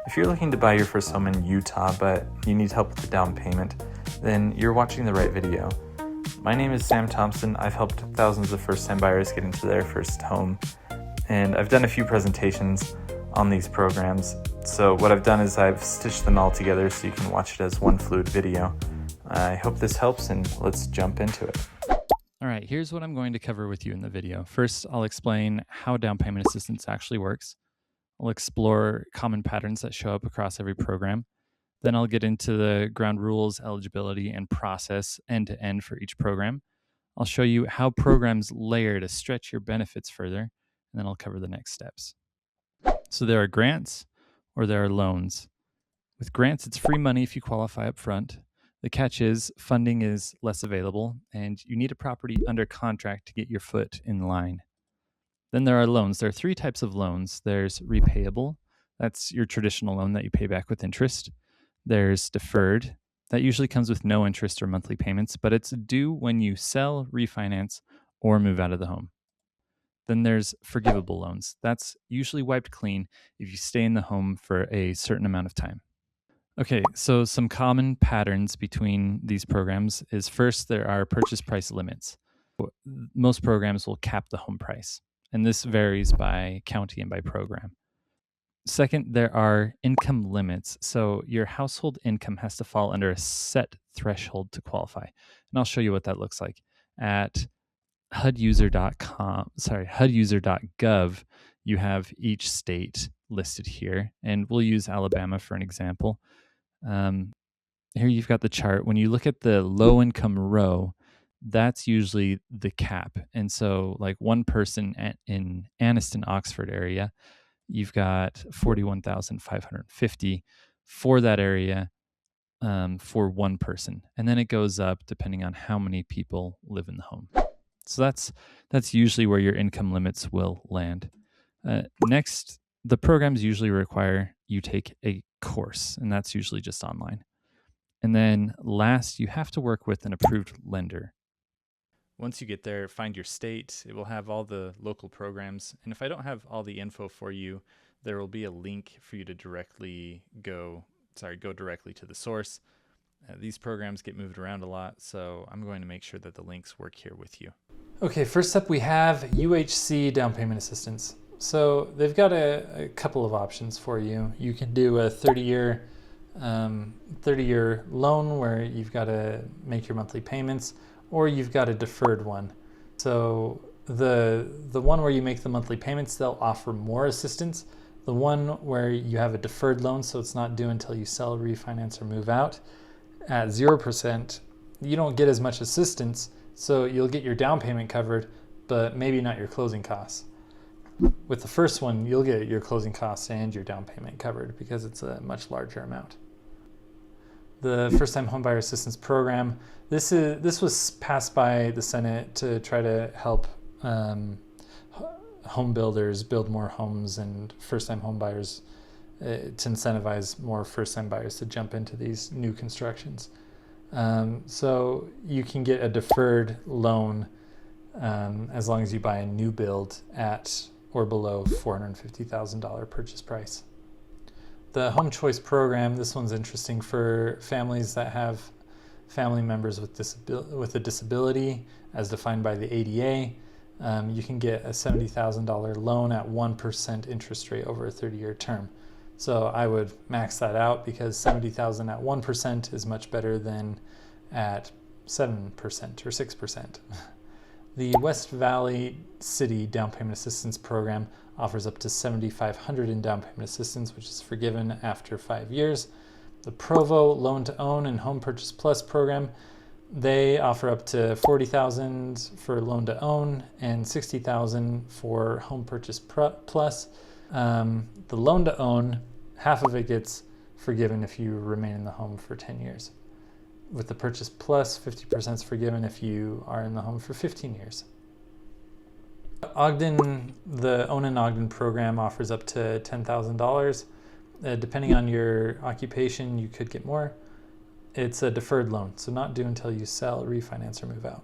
If you're looking to buy your first home in Utah, but you need help with the down payment, then you're watching the right video. My name is Sam Thompson. I've helped thousands of first-time buyers get into their first home, and I've done a few presentations on these programs. So what I've done is I've stitched them all together so you can watch it as one fluid video. I hope this helps, and let's jump into it. All right, here's what I'm going to cover with you in the video. First, I'll explain how down payment assistance actually works. I'll explore common patterns that show up across every program. Then I'll get into the ground rules, eligibility, and process end to end for each program. I'll show you how programs layer to stretch your benefits further, and then I'll cover the next steps. So there are grants or there are loans. With grants, it's free money if you qualify up front. The catch is funding is less available, and you need a property under contract to get your foot in line. Then there are loans. There are three types of loans. There's repayable. That's your traditional loan that you pay back with interest. There's deferred. That usually comes with no interest or monthly payments, but it's due when you sell, refinance, or move out of the home. Then there's forgivable loans. That's usually wiped clean if you stay in the home for a certain amount of time. Okay, so some common patterns between these programs is first, there are purchase price limits. Most programs will cap the home price, and this varies by county and by program. Second, there are income limits. So your household income has to fall under a set threshold to qualify. And I'll show you what that looks like. At HUDuser.gov, you have each state listed here, and we'll use Alabama for an example. Here you've got the chart. When you look at the low income row, that's usually the cap. And so like one person in Anniston, Oxford area, you've got 41,550 for that area for one person. And then it goes up depending on how many people live in the home. So that's usually where your income limits will land. Next, the programs usually require you take a course, and that's usually just online. And then last, you have to work with an approved lender. Once you get there, find your state. It will have all the local programs. And if I don't have all the info for you, there will be a link for you to go directly to the source. These programs get moved around a lot, so I'm going to make sure that the links work here with you. Okay, first up we have UHC down payment assistance. So they've got a couple of options for you. You can do a 30-year loan where you've got to make your monthly payments, or you've got a deferred one. So the one where you make the monthly payments, they'll offer more assistance. The one where you have a deferred loan, so it's not due until you sell, refinance, or move out, at 0%, you don't get as much assistance, so you'll get your down payment covered, but maybe not your closing costs. With the first one, you'll get your closing costs and your down payment covered because it's a much larger amount. The First-Time Homebuyer Assistance Program, this was passed by the Senate to try to help home builders build more homes and first-time home buyers to incentivize more first-time buyers to jump into these new constructions. So you can get a deferred loan as long as you buy a new build at or below $450,000 purchase price. The Home Choice Program, this one's interesting for families that have family members with a disability as defined by the ADA. You can get a $70,000 loan at 1% interest rate over a 30-year term. So I would max that out because $70,000 at 1% is much better than at 7% or 6%. The West Valley City Down Payment Assistance Program offers up to $7,500 in down payment assistance, which is forgiven after 5 years. The Provo Loan to Own and Home Purchase Plus program, they offer up to $40,000 for loan to own and $60,000 for Home Purchase Plus. The loan to own, half of it gets forgiven if you remain in the home for 10 years. With the Purchase Plus, 50% is forgiven if you are in the home for 15 years. Ogden, the Own in Ogden program offers up to $10,000. Depending on your occupation, you could get more. It's a deferred loan, so not due until you sell, refinance, or move out.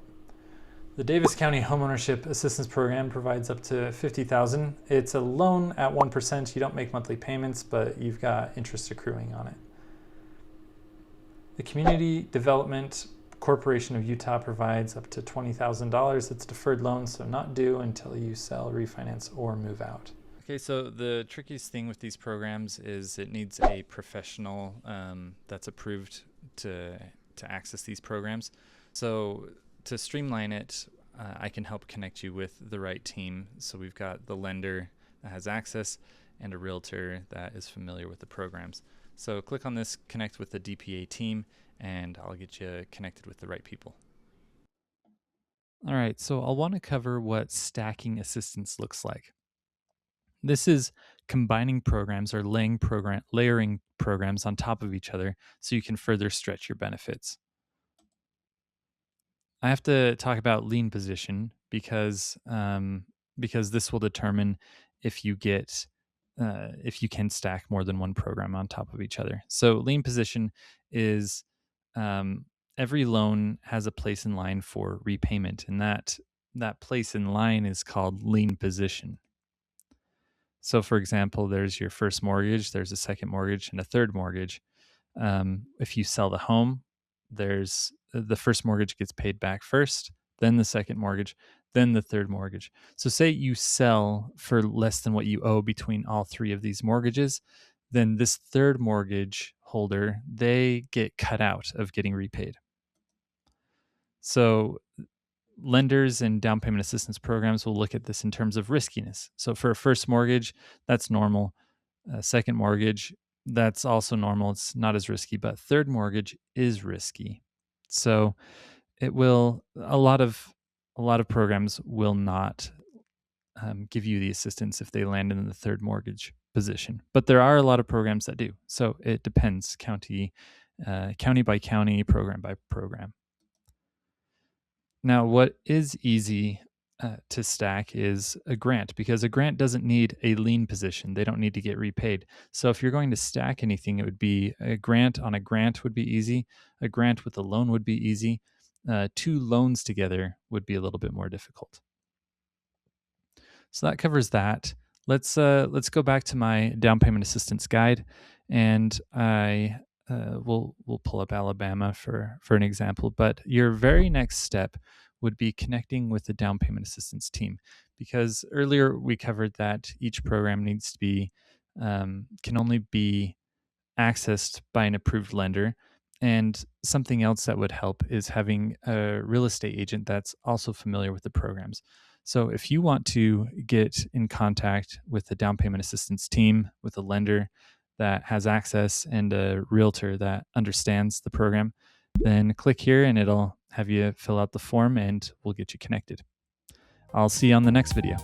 The Davis County Homeownership Assistance Program provides up to $50,000. It's a loan at 1%. You don't make monthly payments, but you've got interest accruing on it. The Community Development Corporation of Utah provides up to $20,000. It's deferred loan, so not due until you sell, refinance, or move out. Okay, so the trickiest thing with these programs is it needs a professional that's approved to access these programs. So to streamline it, I can help connect you with the right team. So we've got the lender that has access and a realtor that is familiar with the programs. So click on this, connect with the DPA team, and I'll get you connected with the right people. All right, so I'll want to cover what stacking assistance looks like. This is combining programs or layering programs on top of each other so you can further stretch your benefits. I have to talk about lien position because this will determine if you get if you can stack more than one program on top of each other. So lien position is um, every loan has a place in line for repayment, and that place in line is called lien position. So, for example, there's your first mortgage, there's a second mortgage, and a third mortgage. If you sell the home, there's the first mortgage gets paid back first, then the second mortgage, then the third mortgage. So, say you sell for less than what you owe between all three of these mortgages, then this third mortgage holder, they get cut out of getting repaid. So, lenders and down payment assistance programs will look at this in terms of riskiness. So for a first mortgage, that's normal. A second mortgage, that's also normal. It's not as risky, but third mortgage is risky. So it will a lot of programs will not give you the assistance if they land in the third mortgage position, but there are a lot of programs that do. So it depends county by county, program by program. Now, what is easy to stack is a grant, because a grant doesn't need a lien position. They don't need to get repaid. So if you're going to stack anything, it would be a grant on a grant would be easy. A grant with a loan would be easy. Two loans together would be a little bit more difficult. So that covers that. Let's go back to my down payment assistance guide, and we'll pull up Alabama for an example. But your very next step would be connecting with the down payment assistance team, because earlier we covered that each program needs to be can only be accessed by an approved lender. And something else that would help is having a real estate agent that's also familiar with the programs. So if you want to get in contact with the down payment assistance team, with a lender that has access and a realtor that understands the program, then click here and it'll have you fill out the form and we'll get you connected. I'll see you on the next video.